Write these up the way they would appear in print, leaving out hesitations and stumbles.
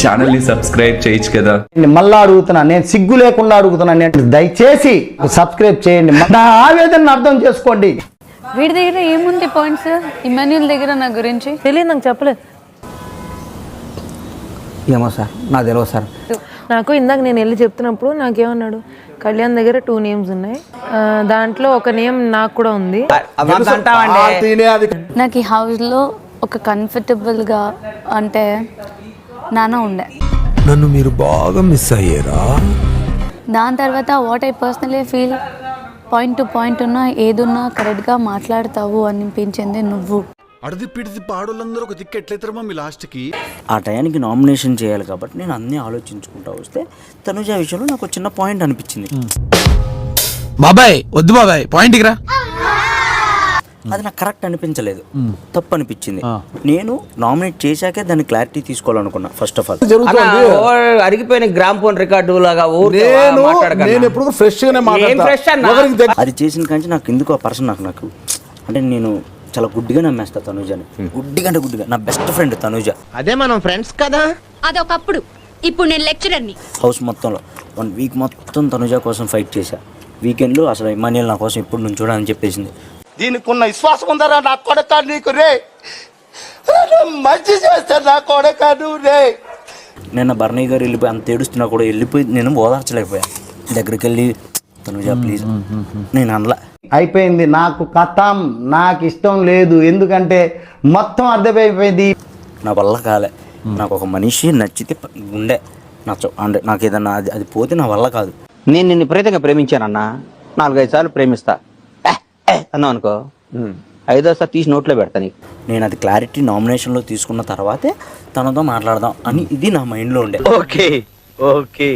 Channel ని subscribe చేయొచ్చు కదా. మళ్ళా అడుగుతున్నా, నేను సిగ్గు లేకుండా అడుగుతున్నాను, దయచేసి సబ్స్క్రైబ్ చేయండి, నా ఆవేదన అర్థం చేసుకోండి. వీడి దగ్గర ఏముంది పాయింట్స్? ఇమాన్యుల్ దగ్గర నా గురించి తెలియదు, నాకు చెప్పలేదు. ఏమో సార్, నాకు తెలియదు సార్. నాకు ఇందాక నేను వెళ్ళి చెప్తున్నప్పుడు నాకేమన్నాడు, కళ్యాణ్ దగ్గర 2 నేమ్స్ ఉన్నాయి, దాంట్లో ఒక నేమ్ నాకు కూడా ఉంది. నాకు ఈ హౌస్లో ఒక కంఫర్టబుల్గా అంటే నాన్న ఉండే. నన్ను మీరు బాగా మిస్ అయ్యారా? దాని తర్వాత what I personally feel, point to point ఉన్నా ఏదున్నా కరెక్ట్గా మాట్లాడతావు అనిపించింది నువ్వు. అడిది పిడిది పాడోళ్ళందరూ ఒక దిక్కు ఎట్లయితారు మమ్మీ లాస్ట్కి. ఆ టయానికి నామినేషన్ చేయాలి కాబట్టి నేను అన్నీ ఆలోచించుకుంటా వస్తే తనుజ విషయంలో నాకు చిన్న పాయింట్ అనిపించింది. బాబాయ్ వద్దు బాబాయ్, పాయింట్కి రా. అది నాకు కరెక్ట్ అనిపించలేదు, తప్పు అనిపించింది. నేను నామినేట్ చేశాకే దాన్ని క్లారిటీ తీసుకోవాలనుకున్నా. ఫస్ట్ ఆఫ్ ఆల్ అరిగిపోయిన గ్రామ్ ఫోన్ రికార్డు లాగా అది చేసిన కానీ నాకు ఎందుకు ఆ పర్సన్ నాకు అంటే నేను చాలా గుడ్డిగా నమ్మేస్తా తనుజని. గుడ్డిగా అంటే గుడ్డిగా. నా బెస్ట్ ఫ్రెండ్ తనుజ. అదే మనం ఫ్రెండ్స్ కదా. అదొకప్పుడు, ఇప్పుడు నేను లెక్చరర్ని. హౌస్ మొత్తంలో 1 వీక్ మొత్తం తనుజ కోసం ఫైట్ చేశా. వీకెండ్లో అసలు ఇమాన్యుల్ నా కోసం ఇప్పుడు నుంచి చూడాలని చెప్పేసింది. దీనికి ఉన్న విశ్వాసం ఉందరా నా కొడక నీకు రే, మంచి చేస్తా నా కొడక నువ్వు రే. నిన్న బర్నీ గారు వెళ్ళిపోయి అంత ఏడుస్తున్నా కూడా వెళ్ళిపోయి నేను ఓదార్చలేకపోయా. దగ్గరికి వెళ్ళి తనుజ ప్లీజ్ నేను అనలా. అయిపోయింది, నాకు కథం, నాకు ఇష్టం లేదు, ఎందుకంటే మొత్తం అర్థమైపోయింది. నా వల్ల కాలే. నాకు ఒక మనిషి నచ్చితే ఉండే అంటే నాకు ఏదన్నా అది పోతే నా వల్ల కాదు. నేను నిన్ను విపరీతంగా ప్రేమించానన్నా, 4-5 సార్లు ప్రేమిస్తా అన్నావు అనుకో, 5వ సారి తీసి నోట్లో పెడతా నీకు. నేను అది క్లారిటీ నామినేషన్లో తీసుకున్న తర్వాతే తనతో మాట్లాడదాం అని ఇది నా మైండ్లో ఉండే. ఓకే ఓకే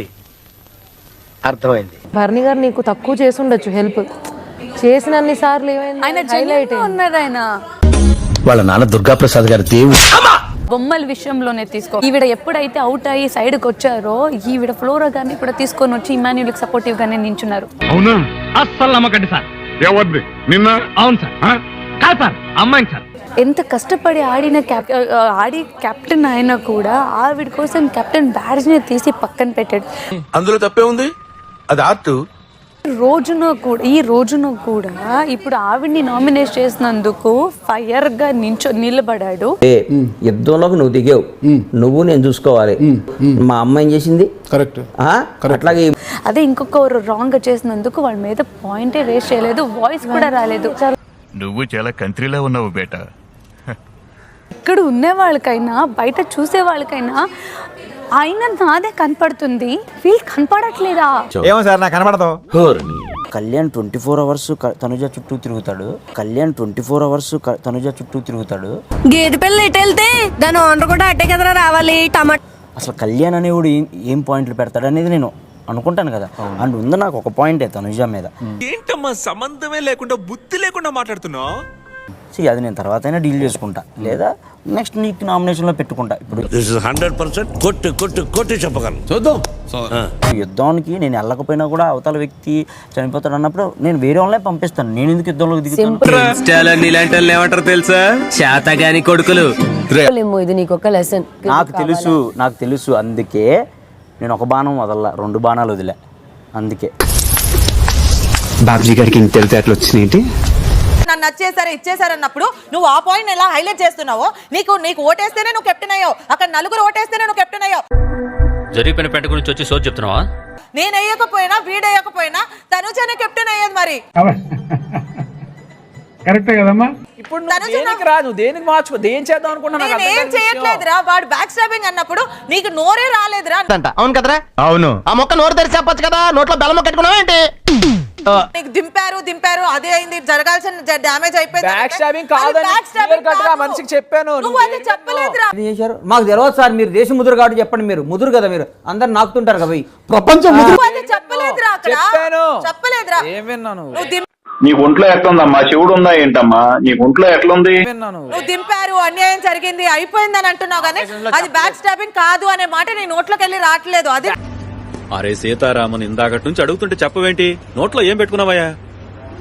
అర్థమైంది. భరణి గారు నీకు తక్కువ చేసి ఉండొచ్చు హెల్ప్, చేసినన్ని సార్లు ఆయన హైలైట్ ఉన్నారు. ఆయన వాళ్ళ నాన్న దుర్గాప్రసాద్ గారి దేవుడు. బొమ్మల విషయంలోనే తీసుకో. ఈవిడ ఎప్పుడైతే అవుట్ అయ్యి సైడ్కి వచ్చారో ఈవిడ ఫ్లోరా గారిని కూడా తీసుకొని వచ్చి ఇమాన్యుల్కి సపోర్టివ్ గానే నించున్నారు. అవునా? అస్సలు నమ్మకండి సార్. ఎవరిది? నిన్న? అవును సార్. కాదు సార్, అమ్మాయిని సార్. ఎంత కష్టపడి ఆడి కెప్టెన్ అయినా కూడా ఆవిడ కోసం కెప్టెన్ బ్యాడ్జ్ ని తీసి పక్కన పెట్టాడు. అందులో తప్పే ఉంది, అది ఆర్ట్. ఈ రోజున కూడా ఇప్పుడు ఆవిడ్ని నామినేట్ చేసినందుకు ఫైర్ గా నిలబడాడు. యుద్ధంలోకి నువ్వు దిగావు, నువ్వు నేను చూసుకోవాలి. మా అమ్మ ఏం చేసింది కరెక్ట్, అట్లాగే అదే ఇంకొక రాంగ్ గా చేసినందుకు వాళ్ళ మీద పాయింటే రేస్ చేయలేదు, వాయిస్ కూడా రాలేదు. నువ్వు చాలా కంట్రీలో ఉన్నావు బేటా. ఇక్కడ ఉండే వాళ్ళకైనా బయట చూసే వాళ్ళకైనా ఆయన నాదే కనపడుతుంది, వీళ్ళు కనపడట్లేదా? ఏమో సార్ నాకు కనపడతావు. కళ్యాణ్ 24 అవర్స్ తనుజ చుట్టూ తిరుగుతాడు. తనుజ చుట్టూ తిరుగుతాడు. గేదె పిల్ల ఎటు వెళ్తే దాని ఓనర్ కూడా అట్టే కదరా రావాలి. టమాటా అసలు కళ్యాణ్ అనేవాడు ఏం పాయింట్లు పెడతాడు అనేది నేను అనుకుంటాను కదా. అండ్ ఉంది నాకు ఒక పాయింటే తనుజ మీద. ఏంటమ్మా సంబంధమే లేకుండా బుద్ధి లేకుండా మాట్లాడుతున్నావు? అది నేను తర్వాత అయినా డీల్ చేసుకుంటా, లేదా నెక్స్ట్ నీకు నామినేషన్లో పెట్టుకుంటా. ఇప్పుడు 100% కొట్టి చెప్పగలను, చూద్దాం. యుద్ధానికి నేను వెళ్ళకపోయినా కూడా అవతల వ్యక్తి చనిపోతాడు అన్నప్పుడు నేను వేరే వాళ్ళనే పంపిస్తాను. నేను ఎందుకు యుద్ధంలోకి దిగుతాను? ఏమంటారు తెలుసా? శాతగాని కొడుకులు. ఇది నీకు ఒక లెసన్. నాకు తెలుసు అందుకే నేను ఒక బాణం వదల్లా, 2 బాణాలు వదిలే. అందుకే బాబ్జీ గారికి ఇంత తెలితే వచ్చినాయి. నన్ను నచ్చేసారా ఇచ్చేసారన్నప్పుడు నువ్వు ఆ పాయింట్ ఎలా హైలైట్ చేస్తున్నావో, నీకు ఓటేస్తేనే నువ్వు కెప్టెన్ అయ్యావు, అక్కడ 4 ఓటేస్తేనే నువ్వు కెప్టెన్ అయ్యావు. జరిగిపోయిన పెంట గురించి వచ్చి సోది చెప్తున్నావా? నేను వేయకపోయినా వీడేయకపోయినా తనుజనే కెప్టెన్ అయ్యేది. మరి కరెక్టే కదమ్మా. ఇప్పుడు నువ్వు దేనికి మార్చుకో, దేని చేద్దాం అనుకుంటున్నా? ఏం చేయట్లేదురా, వాడు బ్యాక్ స్టాబింగ్ అన్నప్పుడు నీకు నోరే రాలేదురా. అవును కదరా? అవును. ఆ మొక్క నోరు తెరిచి చెప్పొచ్చు కదా, నోట్లో బెల్లం కట్టుకున్నావా ఏంటి? నీకు దింపారు అదే అయింది, జరగాల్సిన డ్యామేజ్ అయిపోయింది. బ్యాక్ స్టాబింగ్ కాదని మనిషికి చెప్పాను, నువ్వు అది చెప్పలేదురా. మాకు తెలియదు సార్, మీరు దేశం ముదురు కాబట్టి చెప్పండి. మీరు ముదురు కదా, మీరు అందరు నాకుతుంటారు కదా. ప్రపంచం చెప్పలేదురా, చెప్పలేదురా. ఏం విన్నాను? నీ ఒంట్లో ఎట్లుందమ్మా? శివుడు ఉందా ఏంటమ్మా? నీ ఒంట్లో ఎట్లుంది? నువ్వు దింపారు, అన్యాయం జరిగింది, అయిపోయిందని అంటున్నావు కానీ అది బ్యాక్ స్టాబింగ్ కాదు అనే మాట నీ నోట్లోకి వెళ్ళి రావట్లేదు. అది అరే సీతారామన్, ఇందాకటి నుంచి అడుగుతుంటే చెప్పవేంటి? నోట్లో ఏం పెట్టుకున్నావయ్యా?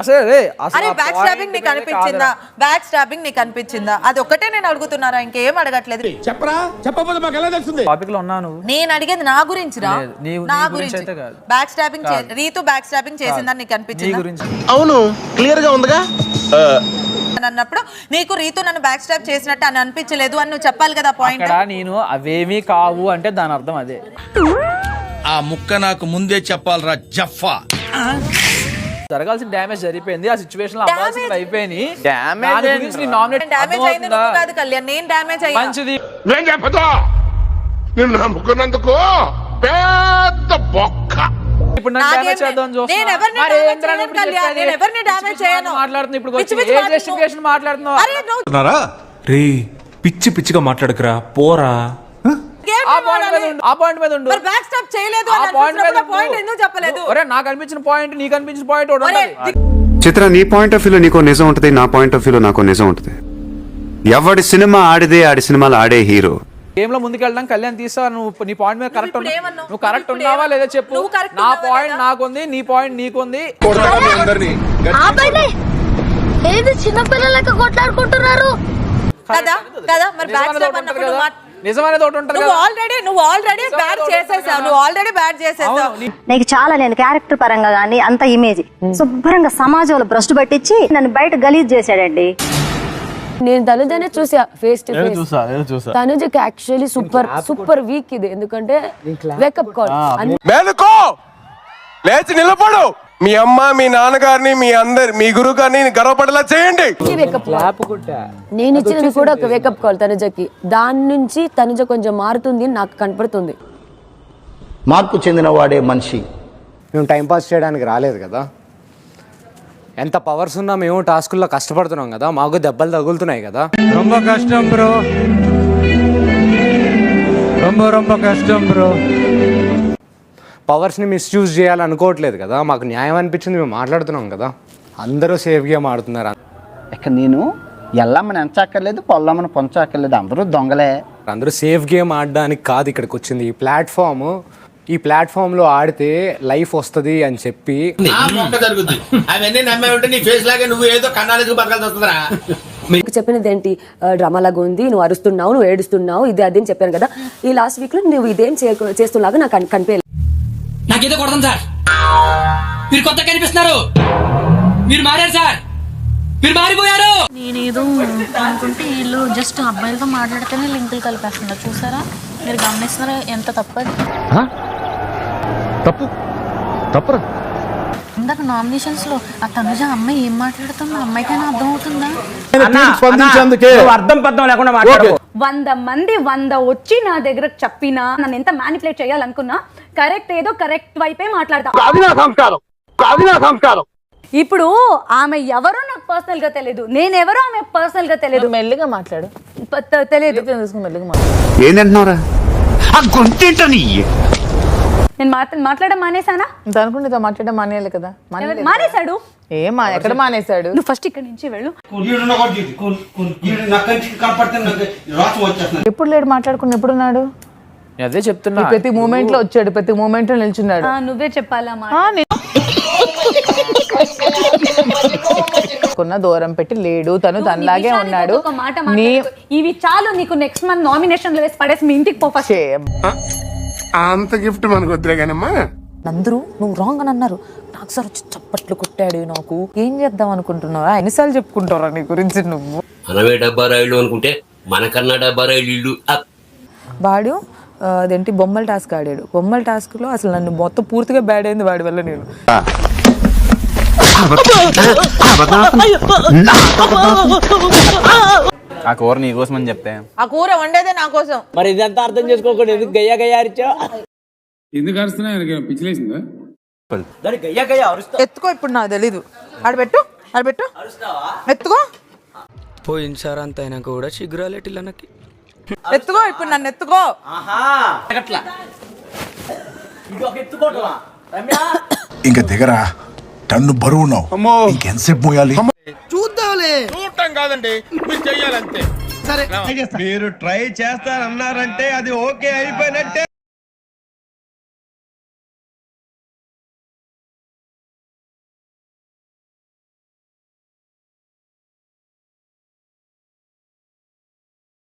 అరే బ్యాక్ స్టాబింగ్ నీకు అనిపించిందా? బ్యాక్ స్టాబింగ్ నీకు అనిపించిందా? అది ఒక్కటే నేను అడుగుతున్నారా, ఇంకేం అడగట్లేదు. టాపిక్ లో ఉన్నాను. నేను అడిగేది నా గురించి రా, నా గురించి. Back stabbing Ritu back stabbing చేసిందని నీకు అనిపించిందా? అవును, క్లియర్ గా ఉందిగా. అన్నప్పుడు నీకు రీతు నన్ను బ్యాక్ స్టాబ్ చేసినట్టు అని అనిపించలేదు అని నువ్వు చెప్పాలి కదా పాయింట్. నేను అవేమీ కావు అంటే దాని అర్థం అదే. ఆ ముక్క నాకు ముందే చెప్పాలరా జఫా. జరగాల్సిన డ్యామేజ్ జరిగిపోయింది, ఆ సిచువేషన్ లో అవ్వాల్సింది అయిపోయింది. డ్యామేజ్ అయింది నువ్వు కాదు కళ్యాణ్, నేను డ్యామేజ్ అయ్యా. మంచిది, నేను చెప్పదా నిన్ను నమ్ముకున్నందుకు పెద్ద బొక్క. ఇప్పుడు నన్ను డ్యామేజ్ చేద్దాం చూస్తున్నా. నేను ఎవరిని డ్యామేజ్ చేయను కళ్యాణ్, నేను ఎవరిని డ్యామేజ్ చేయను. మాట్లాడుతున్నా ఇప్పుడు ఏ జస్టిఫికేషన్ మాట్లాడుతున్నావు? అరే నువ్వు రే పిచ్చి పిచ్చిగా మాట్లాడకురా పోరా. ఆ పాయింట్ మీద ఉండు. మరి బ్యాక్ స్టాప్ చేయలేదు అని అనిపించినప్పుడు పాయింట్ ఎందుకు చెప్పలేదు? ఒరే నాకు అనిపించిన పాయింట్ నీకు అనిపించిన పాయింట్ ఒకటి ఉండాలి. చిత్ర, నీ పాయింట్ ఆఫ్ వ్యూలో నీకో నిజం ఉంటుంది, నా పాయింట్ ఆఫ్ వ్యూలో నాకో నిజం ఉంటుంది. ఎవడి సినిమా ఆడిదే ఆడి సినిమాలో ఆడే హీరో. గేమ్ లో ముందుకెళ్ళడం కళ్యాణ్ తీసా. నువ్వు నీ పాయింట్ మీద కరెక్ట్ నువ్వు కరెక్ట్ ఉన్నావా లేదా చెప్పు. నువ్వు correct నా ఉన్నావా పాయింట్ లేదా? నాకుంది, నీ పాయింట్ నీకుంది. ఏది చిన్న పిల్లలకి కొట్లాడుకుంటున్నారు కదా కదా. మరి బ్యాక్ స్టాప్ అన్నప్పుడు నిజమనేది ఒకటి ఉంటుంది నువ్వు ఆల్రెడీ బ్యాడ్ చేసేసావు. నీకు చాలా నేను క్యారెక్టర్ పరంగా గానీ అంత ఇమేజ్ శుభ్రంగా సమాజంలో భ్రష్టు పట్టించి నన్ను బయట గలీజ్ చేశాడండి. నేను తనుజనే చూసా ఫేస్ టు ఫేస్. తనుజకి యాక్చువల్లీ సూపర్ వీక్ ఇది, ఎందుకంటే వేకప్ కాల్. మేలుకో, లేచి నిలబడు. మీ అమ్మ మీ నాన్నగారిని మీ గురువు గారిని గర్వపడేలా చేయండి. నేను ఇచ్చినది కూడా ఒక వేకప్ కాల్ తనుజకి. దాని నుంచి తనుజ కొంచెం మారుతుంది నాకు కనపడుతుంది. మార్పు చెందిన వాడే మనిషి. మేము టైంపాస్ చేయడానికి రాలేదు కదా. ఎంత పవర్స్ ఉన్నా మేము టాస్కుల్లో కష్టపడుతున్నాం కదా, మాకు దెబ్బలు తగులుతున్నాయి కదా. రొంబ కష్టం బ్రో, రొంబ కష్టం బ్రో. పవర్స్ని మిస్యూజ్ చేయాలనుకోవట్లేదు కదా, మాకు న్యాయం అనిపించింది, మేము మాట్లాడుతున్నాం కదా. అందరూ సేఫ్ గేమ్ ఆడుతున్నారు. ఇక నేను ఎల్లమ్మని ఎంచక్కర్లేదు, పొల్లమ్మని పొంచక్కర్లేదు, అందరూ దొంగలే. అందరూ సేఫ్ గేమ్ ఆడడానికి కాదు ఇక్కడికి వచ్చింది. ఈ ప్లాట్ఫామ్లో ఆడితే లైఫ్ వస్తుంది అని చెప్పి అవన్నీ నమ్మే ఉంటే నీ ఫేస్ లాగా నువ్వు ఏదో కన్నాలకు బతకాల్సి వస్తుందిరా. మీకు చెప్పినది ఏంటి, డ్రామా లాగా ఉంది, నువ్వు అరుస్తున్నావు, నువ్వు ఏడుస్తున్నావు, ఇది అది అని చెప్పాను కదా. ఈ లాస్ట్ వీక్ లో నువ్వు ఇదేం చేస్తున్నాగా నాకు కనిపించలేదు. నాకేదో కొడతాం సార్, మీరు కొత్త కనిపిస్తున్నారు, మీరు మారారు సార్, మీరు మారిపోయారు. నేనేదో అనుకుంటే వీళ్ళు జస్ట్ అబ్బాయిలతో మాట్లాడితేనే లింకులు కలిపేస్తున్నారు. చూసారా, మీరు గమనిస్తున్నారా ఎంత తప్పది. తప్పురా. ఇందాక నామినేషన్స్ లో ఆ తనుజ అమ్మాయి ఏం మాట్లాడుతుందో అమ్మాయికైనా అర్థం అవుతుందా? అర్థం పర్థం లేకుండా మాట్లాడు. 100 మంది 100 వచ్చి నా దగ్గర చెప్పినా నన్ను ఎంత మ్యానిపులేట్ చేయాలనుకున్నా కరెక్ట్ ఏదో కరెక్ట్ వైపే మాట్లాడతా. ఇప్పుడు ఆమె ఎవరో నాకు పర్సనల్ గా తెలియదు, నేనెవరో ఆమె పర్సనల్ గా తెలియదు. మెల్లిగా మాట్లాడు, తెలియదు. ఏంటంటున్నారా? నేను మాట్లాడడం మానేసానా? అనుకుంటే మాట్లాడడం మానేయాలి కదా. మానేశాడు. ఏమా ఎక్కడ మానేశాడు? నువ్వు ఫస్ట్ ఇక్కడి నుంచి వెళ్ళు. ఎప్పుడు లేడు మాట్లాడుకుని, ఎప్పుడున్నాడు? అదే చెప్తున్నా, ప్రతి మూమెంట్ లో వచ్చాడు, ప్రతి మూమెంట్ లో నిల్చున్నాడు. నువ్వే చెప్పాలా కొన్న దూరం పెట్టి లేడు, తను తనలాగే ఉన్నాడు. ఒక మాట ఇవి చాలు నీకు. నెక్స్ట్ మంత్ నామినేషన్ లో వేసి పడేసి మీ ఇంటికి పో. అంత గిఫ్ట్ మనకు వద్దులే కానమ్మా. అందరూ నువ్వు రాంగ్ అని అన్నారు. నాకు సార్ వచ్చి చప్పట్లు కొట్టాడు. నాకు ఏం చేద్దాం అనుకుంటున్నావా? ఎన్నిసార్లు చెప్పుకుంటారా నీ గురించి నువ్వు? మనమే డబ్బా రైళ్ళు అనుకుంటే మనకన్నా డబ్బా రైళ్ళు ఇల్లు. వాడు అదేంటి బొమ్మల టాస్క్ ఆడాడు. బొమ్మల టాస్క్ లో అసలు నన్ను మొత్తం పూర్తిగా బ్యాడ్ అయింది వాడి వల్ల. నేను ఆ కూర నీ కోసం అని చెప్తే ఆ కూర వండేదే నా కోసం. మరి ఇదంతా అర్థం చేసుకోకుండా ఎందుకు గయ్యా అరిచా? ఎందుకు అరుస్తున్నా? పిచ్చిలేసిందా? ఎత్తుకో, ఇప్పుడు నాకు తెలీదు. ఆడబెట్టు ఎత్తుకో. పోయినసారి అంత అయినా కూడా చిగురాలేటిల్ల నాకు. ఎత్తుకో, ఇప్పుడు నన్ను ఎత్తుకో. ఇంకా దిగరా, టన్ను బరువున్నావు, ఇంకెంతసేపు మోయాలి? చూడటం కాదండి, మీరు చెయ్యాలంతే. మీరు ట్రై చేస్తారన్నారంటే అది ఓకే అయిపోయినట్టే.